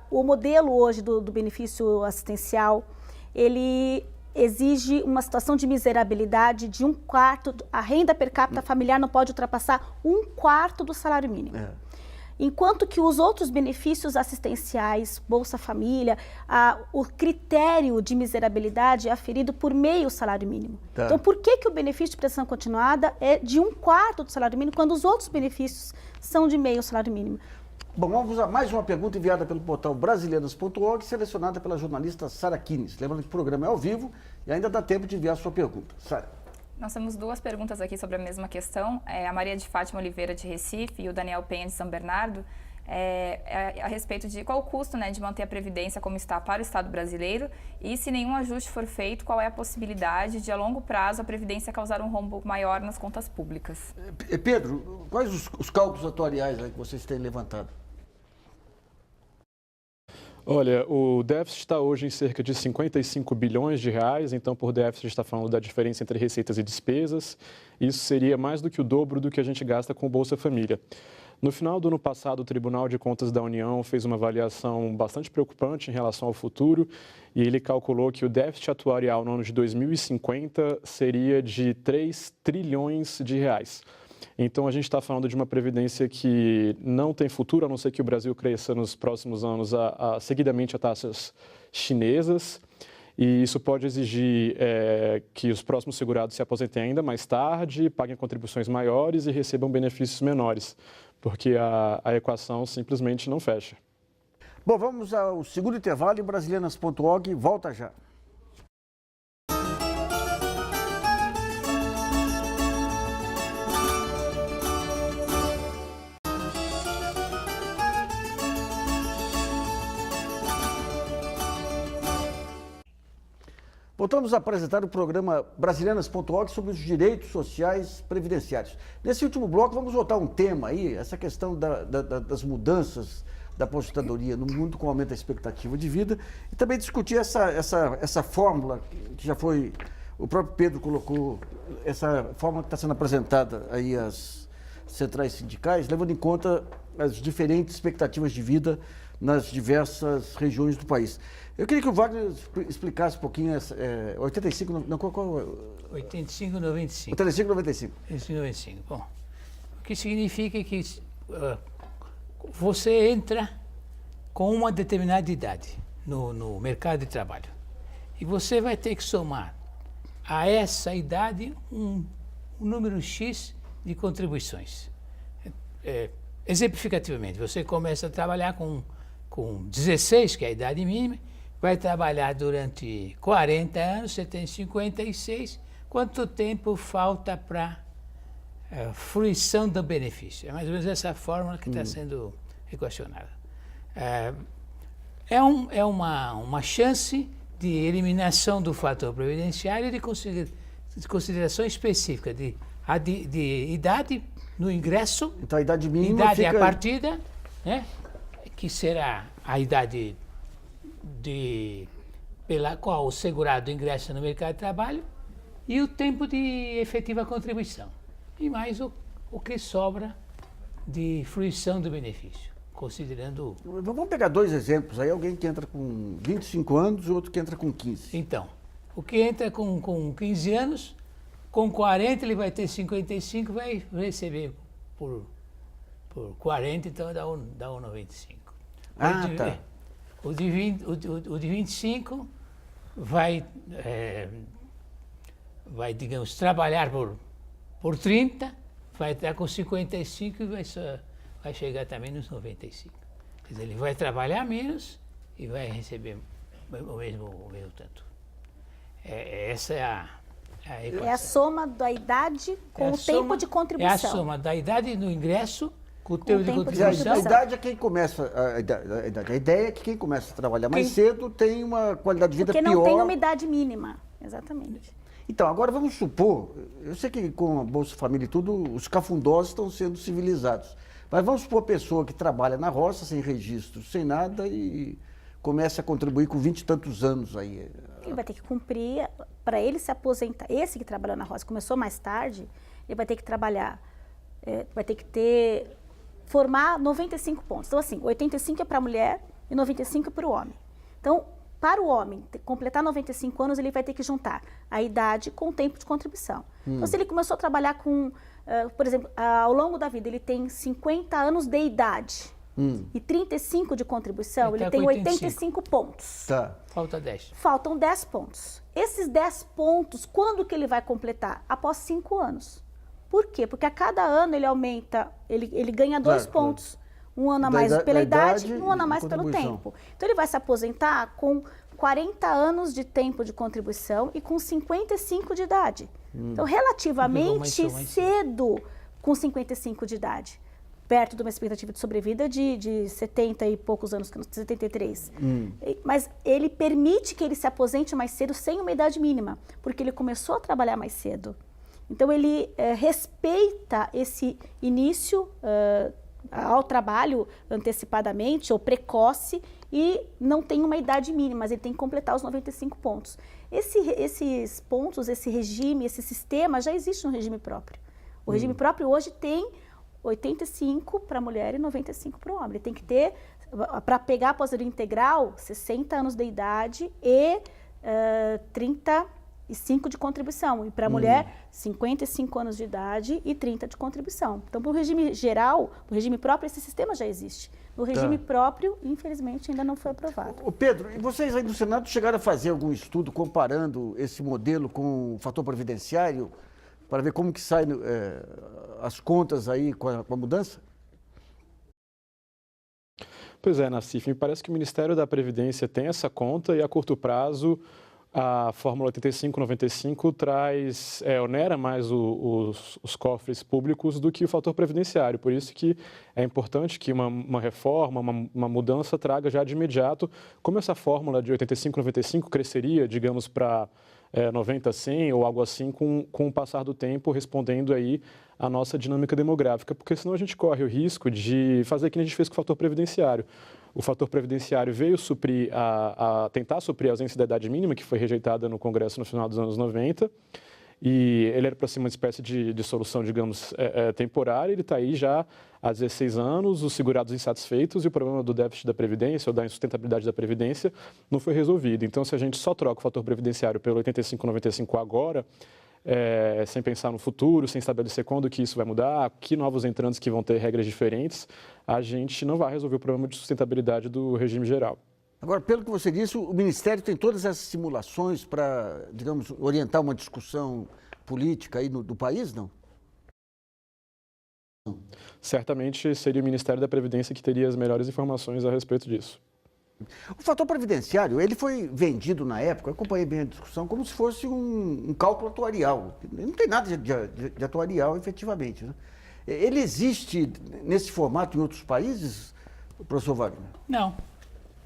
o modelo hoje do benefício assistencial, ele exige uma situação de miserabilidade de 1/4, a renda per capita familiar não pode ultrapassar 1/4 do salário mínimo. Enquanto que os outros benefícios assistenciais, Bolsa Família, o critério de miserabilidade é aferido por meio salário mínimo. Tá. Então, por que o benefício de prestação continuada é de 1/4 do salário mínimo, quando os outros benefícios são de meio salário mínimo? Bom, vamos a mais uma pergunta enviada pelo portal brasileiras.org, selecionada pela jornalista Sara Kines. Lembrando que o programa é ao vivo e ainda dá tempo de enviar a sua pergunta. Sara. Nós temos duas perguntas aqui sobre a mesma questão. A Maria de Fátima Oliveira, de Recife, e o Daniel Penha, de São Bernardo, a respeito de qual o custo, né, de manter a Previdência como está para o Estado brasileiro e, se nenhum ajuste for feito, qual é a possibilidade de, a longo prazo, a Previdência causar um rombo maior nas contas públicas. Pedro, quais os cálculos atuariais aí que vocês têm levantado? Olha, o déficit está hoje em cerca de 55 bilhões de reais, então por déficit a gente está falando da diferença entre receitas e despesas. Isso seria mais do que o dobro do que a gente gasta com o Bolsa Família. No final do ano passado, o Tribunal de Contas da União fez uma avaliação bastante preocupante em relação ao futuro e ele calculou que o déficit atuarial no ano de 2050 seria de 3 trilhões de reais. Então, a gente está falando de uma previdência que não tem futuro, a não ser que o Brasil cresça nos próximos anos seguidamente a taxas chinesas. E isso pode exigir que os próximos segurados se aposentem ainda mais tarde, paguem contribuições maiores e recebam benefícios menores, porque a equação simplesmente não fecha. Bom, vamos ao segundo intervalo e Brasilianas.org volta já. Voltamos a apresentar o programa Brasilianas.org sobre os direitos sociais previdenciários. Nesse último bloco, vamos voltar a um tema aí, essa questão das mudanças da aposentadoria no mundo com aumento da expectativa de vida e também discutir essa fórmula que já foi, o próprio Pedro colocou, essa fórmula que está sendo apresentada aí às centrais sindicais, levando em conta as diferentes expectativas de vida nas diversas regiões do país. Eu queria que o Wagner explicasse um pouquinho, 85, não, qual 85, 95. 85, 95. 85, 95. Bom, o que significa que você entra com uma determinada idade no mercado de trabalho. E você vai ter que somar a essa idade um número X de contribuições. Exemplificativamente, você começa a trabalhar com 16, que é a idade mínima, vai trabalhar durante 40 anos, você tem 56, quanto tempo falta para fruição do benefício? É mais ou menos essa fórmula que está sendo equacionada. É uma chance de eliminação do fator previdenciário de consideração específica de idade no ingresso, então, a idade mínima idade fica... à partida, né, que será a idade pela qual o segurado ingressa no mercado de trabalho e o tempo de efetiva contribuição. E mais o que sobra de fruição do benefício, considerando... Vamos pegar dois exemplos aí, alguém que entra com 25 anos e outro que entra com 15. Então, o que entra com 15 anos, com 40 ele vai ter 55, vai receber por 40, então dá 1,95. Tá. O de 25 vai, digamos, trabalhar por 30, vai estar com 55 e vai chegar também nos 95. Quer dizer, ele vai trabalhar menos e vai receber o mesmo tanto. Essa é a equação. É a soma da idade com o tempo de contribuição. É a soma da idade no ingresso com o tempo de contribuição. A idade é quem começa, a ideia é que quem começa a trabalhar mais cedo tem uma qualidade de vida pior. Porque não tem uma idade mínima, exatamente. Então, agora vamos supor, eu sei que com a Bolsa Família e tudo, os cafundós estão sendo civilizados, mas vamos supor a pessoa que trabalha na roça, sem registro, sem nada e começa a contribuir com 20 e tantos anos aí. Ele vai ter que cumprir, para ele se aposentar, esse que trabalhou na roça, começou mais tarde, ele vai ter que trabalhar, vai ter que formar 95 pontos. Então, assim, 85 é para a mulher e 95 é para o homem. Então, para o homem completar 95 anos, ele vai ter que juntar a idade com o tempo de contribuição. Então, se ele começou a trabalhar com, por exemplo, ao longo da vida, ele tem 50 anos de idade e 35 de contribuição, ele tem 85 pontos. Tá. Falta 10. Faltam 10 pontos. Esses 10 pontos, quando que ele vai completar? Após 5 anos. Por quê? Porque a cada ano ele aumenta, ele ganha 2 pontos. Um ano a mais pela idade e um ano a mais pelo tempo. Então, ele vai se aposentar com 40 anos de tempo de contribuição e com 55 de idade. Então, relativamente cedo, com 55 de idade. Perto de uma expectativa de sobrevida de 70 e poucos anos, 73. Mas ele permite que ele se aposente mais cedo sem uma idade mínima, porque ele começou a trabalhar mais cedo. Então, ele respeita esse início ao trabalho antecipadamente ou precoce e não tem uma idade mínima, mas ele tem que completar os 95 pontos. Esses pontos, esse regime, esse sistema já existe no regime próprio. O regime próprio hoje tem 85 para a mulher e 95 para o homem. Ele tem que ter, para pegar a aposentadoria integral, 60 anos de idade e 35 de contribuição. E para a mulher, 55 anos de idade e 30 de contribuição. Então, para o regime geral, o regime próprio, esse sistema já existe. No regime próprio, infelizmente, ainda não foi aprovado. Ô Pedro, e vocês aí do Senado chegaram a fazer algum estudo comparando esse modelo com o fator previdenciário para ver como que saem as contas aí com a mudança? Pois é, Nassif, me parece que o Ministério da Previdência tem essa conta e a curto prazo a Fórmula 8595 traz, onera mais os cofres públicos do que o fator previdenciário. Por isso que é importante que uma reforma, uma mudança traga já de imediato, como essa fórmula de 8595 cresceria, digamos, para 90-100 ou algo assim com o passar do tempo, respondendo aí a nossa dinâmica demográfica, porque senão a gente corre o risco de fazer o que a gente fez com o fator previdenciário. O fator previdenciário veio suprir tentar suprir a ausência da idade mínima, que foi rejeitada no Congresso no final dos anos 90, e ele era para ser uma espécie de solução, digamos, temporária. Ele está aí já há 16 anos, os segurados insatisfeitos, e o problema do déficit da Previdência, ou da insustentabilidade da Previdência, não foi resolvido. Então, se a gente só troca o fator previdenciário pelo 8595 agora, sem pensar no futuro, sem estabelecer quando que isso vai mudar, que novos entrantes que vão ter regras diferentes, a gente não vai resolver o problema de sustentabilidade do regime geral. Agora, pelo que você disse, o Ministério tem todas essas simulações para, digamos, orientar uma discussão política aí do país, não? Certamente seria o Ministério da Previdência que teria as melhores informações a respeito disso. O fator previdenciário, ele foi vendido na época, eu acompanhei bem a discussão, como se fosse um cálculo atuarial. Não tem nada de atuarial, efetivamente, né? Ele existe nesse formato em outros países, professor Wagner? Não.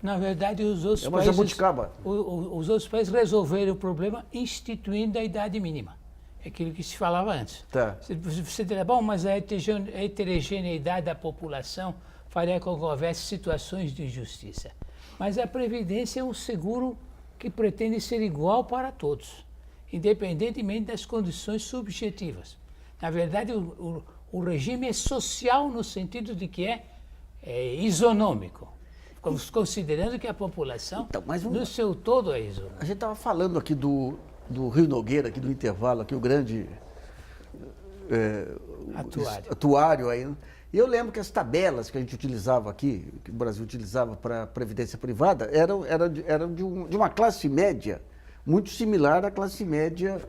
Na verdade, os outros uma jabuticaba. Os outros países resolveram o problema instituindo a idade mínima. É aquilo que se falava antes. Tá. Você dirá, bom, mas a heterogeneidade da população faria com que houvesse situações de injustiça. Mas a Previdência é um seguro que pretende ser igual para todos, independentemente das condições subjetivas. Na verdade, o regime é social no sentido de que é isonômico, considerando que a população, no seu todo, é isonômica. A gente estava falando aqui do Rio Nogueira, aqui do intervalo, aqui o grande atuário aí, né? E eu lembro que as tabelas que a gente utilizava aqui, que o Brasil utilizava para a previdência privada, eram de uma classe média muito similar à classe média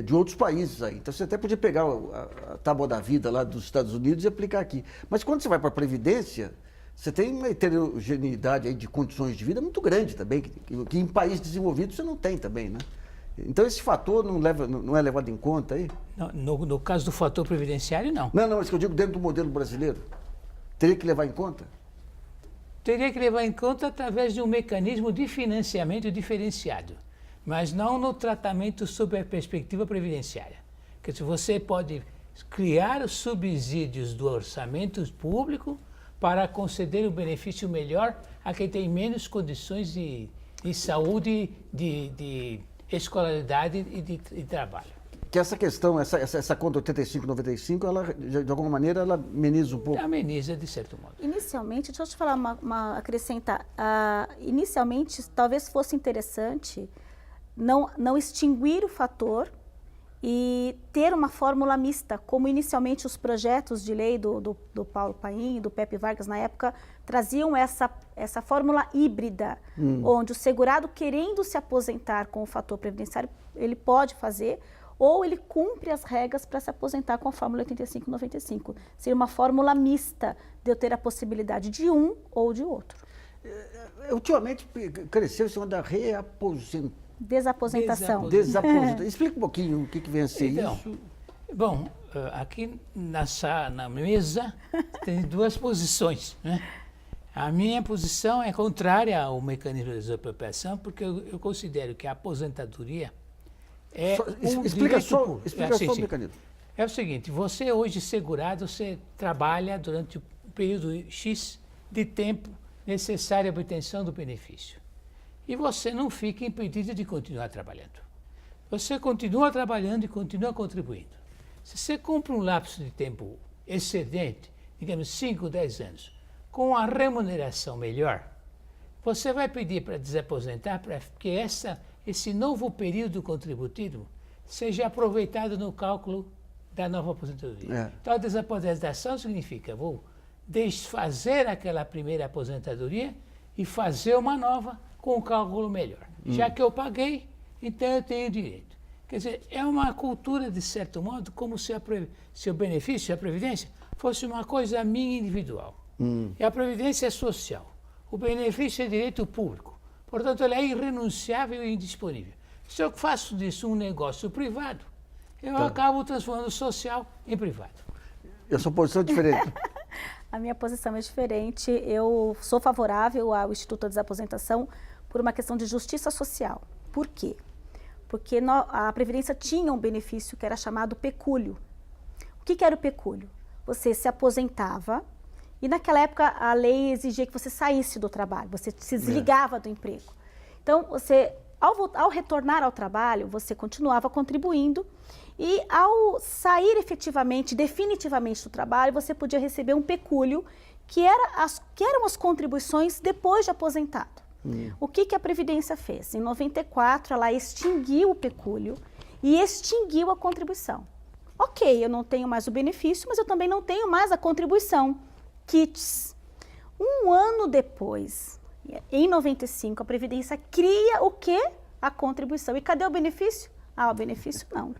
de outros países aí. Então você até podia pegar a tábua da vida lá dos Estados Unidos e aplicar aqui. Mas quando você vai para a previdência, você tem uma heterogeneidade aí de condições de vida muito grande também, que em países desenvolvidos você não tem também, né? Então esse fator não é levado em conta aí? No caso do fator previdenciário, não. Não, mas que eu digo dentro do modelo brasileiro. Teria que levar em conta? Teria que levar em conta através de um mecanismo de financiamento diferenciado, mas não no tratamento sob a perspectiva previdenciária. Porque se você pode criar os subsídios do orçamento público para conceder um benefício melhor a quem tem menos condições de saúde, de escolaridade e de trabalho. Que essa questão, essa conta 8595, ela, de alguma maneira, ela ameniza um pouco? Ameniza, de certo modo. Inicialmente, deixa eu te falar, acrescentar, inicialmente talvez fosse interessante não extinguir o fator e ter uma fórmula mista, como inicialmente os projetos de lei do Paulo Paim e do Pepe Vargas na época traziam essa fórmula híbrida, onde o segurado querendo se aposentar com o fator previdenciário, ele pode fazer, ou ele cumpre as regras para se aposentar com a fórmula 8595. Seria uma fórmula mista de eu ter a possibilidade de um ou de outro. Ultimamente cresceu o sistema da Desaposentação. Explica um pouquinho o que vem a ser isso. Bom, aqui na mesa tem duas posições, né? A minha posição é contrária ao mecanismo de desapropriação, porque eu considero que a aposentadoria explica só o mecanismo. É o seguinte, você hoje segurado, você trabalha durante um período X de tempo necessário à obtenção do benefício. E você não fica impedido de continuar trabalhando. Você continua trabalhando e continua contribuindo. Se você cumpre um lapso de tempo excedente, digamos 5, 10 anos, com a remuneração melhor, você vai pedir para desaposentar para que esse novo período contributivo seja aproveitado no cálculo da nova aposentadoria. Então, a desaposentação significa, vou desfazer aquela primeira aposentadoria e fazer uma nova com um cálculo melhor. Já que eu paguei, então eu tenho direito. Quer dizer, é uma cultura, de certo modo, como se o benefício, a previdência, fosse uma coisa minha individual. E a previdência é social. O benefício é direito público. Portanto, ele é irrenunciável e indisponível. Se eu faço disso um negócio privado, eu acabo transformando o social em privado. E a sua posição é diferente? A minha posição é diferente. Eu sou favorável ao Instituto da Desaposentação por uma questão de justiça social. Por quê? Porque a Previdência tinha um benefício que era chamado pecúlio. O que era o pecúlio? Você se aposentava e naquela época a lei exigia que você saísse do trabalho, você se desligava do emprego. Então, você, ao retornar ao trabalho, você continuava contribuindo e ao sair efetivamente, definitivamente do trabalho, você podia receber um pecúlio que eram as contribuições depois de aposentado. O que a Previdência fez? Em 94, ela extinguiu o pecúlio e extinguiu a contribuição. Ok, eu não tenho mais o benefício, mas eu também não tenho mais a contribuição. Kits. Um ano depois, em 95, a Previdência cria o quê? A contribuição. E cadê o benefício? O benefício não.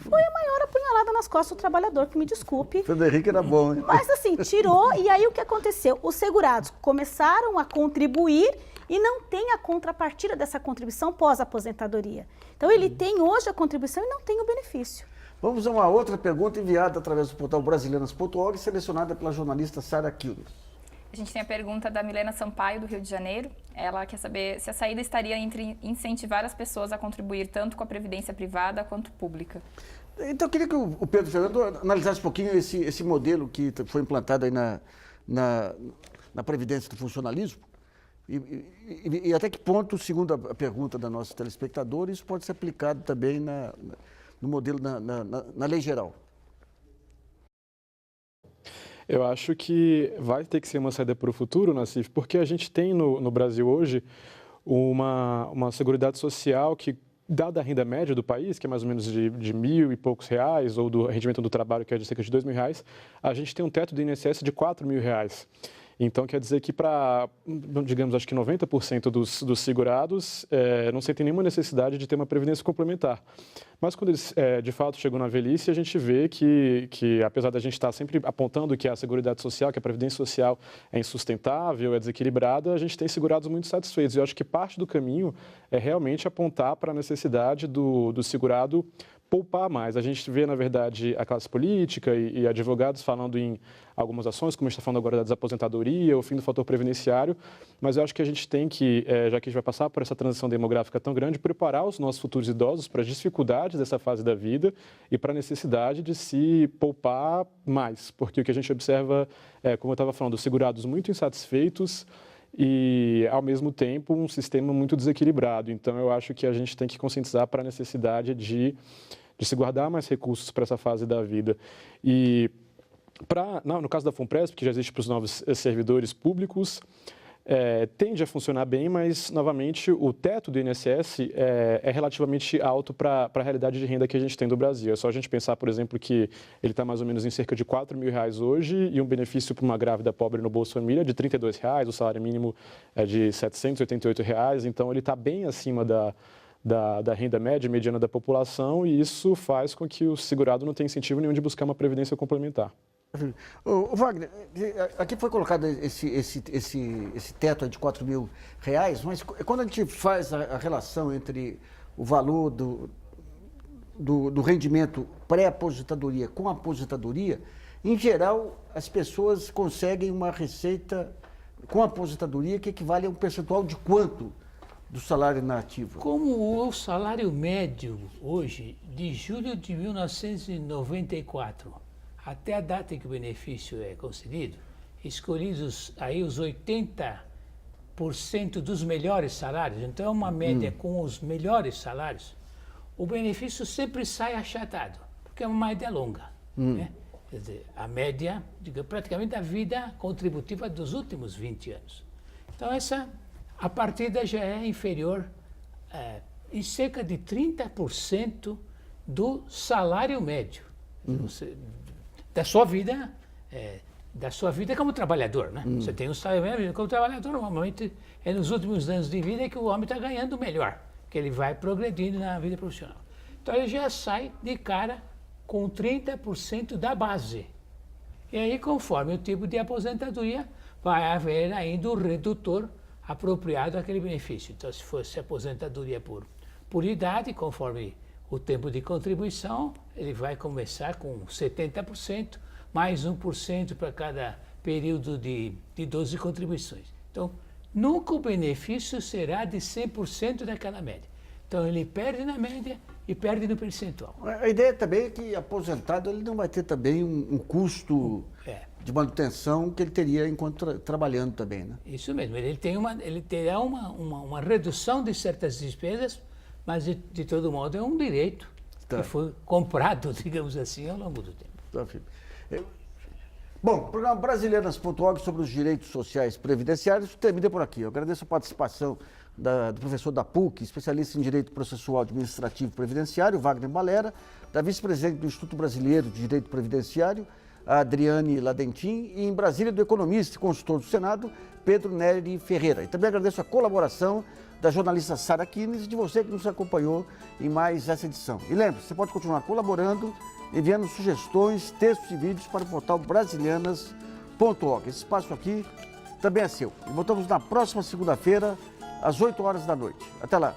Foi a maior apunhalada nas costas do trabalhador, que me desculpe. Fernando Henrique era bom, hein? Mas assim, tirou, e aí o que aconteceu? Os segurados começaram a contribuir e não tem a contrapartida dessa contribuição pós-aposentadoria. Então, ele tem hoje a contribuição e não tem o benefício. Vamos a uma outra pergunta enviada através do portal brasileiras.org, selecionada pela jornalista Sara Kilder. A gente tem a pergunta da Milena Sampaio, do Rio de Janeiro. Ela quer saber se a saída estaria entre incentivar as pessoas a contribuir tanto com a previdência privada quanto pública. Então, eu queria que o Pedro Fernando analisasse um pouquinho esse modelo que foi implantado aí na Previdência do funcionalismo e até que ponto, segundo a pergunta da nossa telespectadora, isso pode ser aplicado também no modelo, na lei geral. Eu acho que vai ter que ser uma saída para o futuro, Nassif, porque a gente tem no Brasil hoje uma seguridade social que, dada a renda média do país, que é mais ou menos de R$1.000 e poucos, ou do rendimento do trabalho, que é de cerca de R$2.000, a gente tem um teto do INSS de R$4.000. Então, quer dizer que para, digamos, acho que 90% dos segurados não sentem nenhuma necessidade de ter uma previdência complementar. Mas quando eles, de fato, chegam na velhice, a gente vê que apesar da gente estar sempre apontando que a Seguridade Social, que a Previdência Social é insustentável, é desequilibrada, a gente tem segurados muito satisfeitos. E eu acho que parte do caminho é realmente apontar para a necessidade do segurado poupar mais. A gente vê, na verdade, a classe política e advogados falando em algumas ações, como a gente está falando agora da desaposentadoria, o fim do fator previdenciário, mas eu acho que a gente tem que, já que a gente vai passar por essa transição demográfica tão grande, preparar os nossos futuros idosos para as dificuldades dessa fase da vida e para a necessidade de se poupar mais, porque o que a gente observa, como eu estava falando, os segurados muito insatisfeitos e, ao mesmo tempo, um sistema muito desequilibrado. Então, eu acho que a gente tem que conscientizar para a necessidade de se guardar mais recursos para essa fase da vida. E, no caso da FUNPRESP, que já existe para os novos servidores públicos, tende a funcionar bem, mas, novamente, o teto do INSS é relativamente alto para a realidade de renda que a gente tem do Brasil. É só a gente pensar, por exemplo, que ele está mais ou menos em cerca de R$4.000 hoje e um benefício para uma grávida pobre no Bolsa Família de R$32, o salário mínimo é de R$788, então ele está bem acima da renda média, mediana da população, e isso faz com que o segurado não tenha incentivo nenhum de buscar uma previdência complementar. O Wagner, aqui foi colocado esse teto de R$4.000, mas quando a gente faz a relação entre o valor do rendimento pré-aposentadoria com a aposentadoria, em geral, as pessoas conseguem uma receita com a aposentadoria que equivale a um percentual de quanto do salário inativo? Como o salário médio hoje, de julho de 1994, até a data em que o benefício é concedido, escolhidos aí os 80% dos melhores salários, então é uma média com os melhores salários, o benefício sempre sai achatado, porque é uma média longa. Né? quer dizer, a média, praticamente a vida contributiva dos últimos 20 anos. Então, a partida já é inferior em cerca de 30% do salário médio da sua vida como trabalhador, né? Você tem um salário médio como trabalhador, normalmente é nos últimos anos de vida que o homem está ganhando melhor, que ele vai progredindo na vida profissional. Então ele já sai de cara com 30% da base. E aí, conforme o tipo de aposentadoria, vai haver ainda o redutor apropriado àquele benefício. Então, se fosse aposentadoria por idade, conforme o tempo de contribuição, ele vai começar com 70%, mais 1% para cada período de 12 contribuições. Então, nunca o benefício será de 100% daquela média. Então, ele perde na média e perde no percentual. A ideia também é que aposentado ele não vai ter também um custo de manutenção que ele teria enquanto trabalhando também, né? Isso mesmo, ele terá uma redução de certas despesas, mas de todo modo é um direito que foi comprado, digamos assim, ao longo do tempo. Bom, o programa Brasilianas.org sobre os direitos sociais previdenciários termina por aqui. Eu agradeço a participação do professor da PUC, especialista em Direito Processual Administrativo Previdenciário, Wagner Balera, da vice-presidente do Instituto Brasileiro de Direito Previdenciário, a Adriane Ladentim, e em Brasília do economista e consultor do Senado, Pedro Nery Ferreira. E também agradeço a colaboração da jornalista Sara Kines e de você que nos acompanhou em mais essa edição. E lembre-se, você pode continuar colaborando, enviando sugestões, textos e vídeos para o portal brasilianas.org. Esse espaço aqui também é seu. E voltamos na próxima segunda-feira, às 8 horas da noite. Até lá.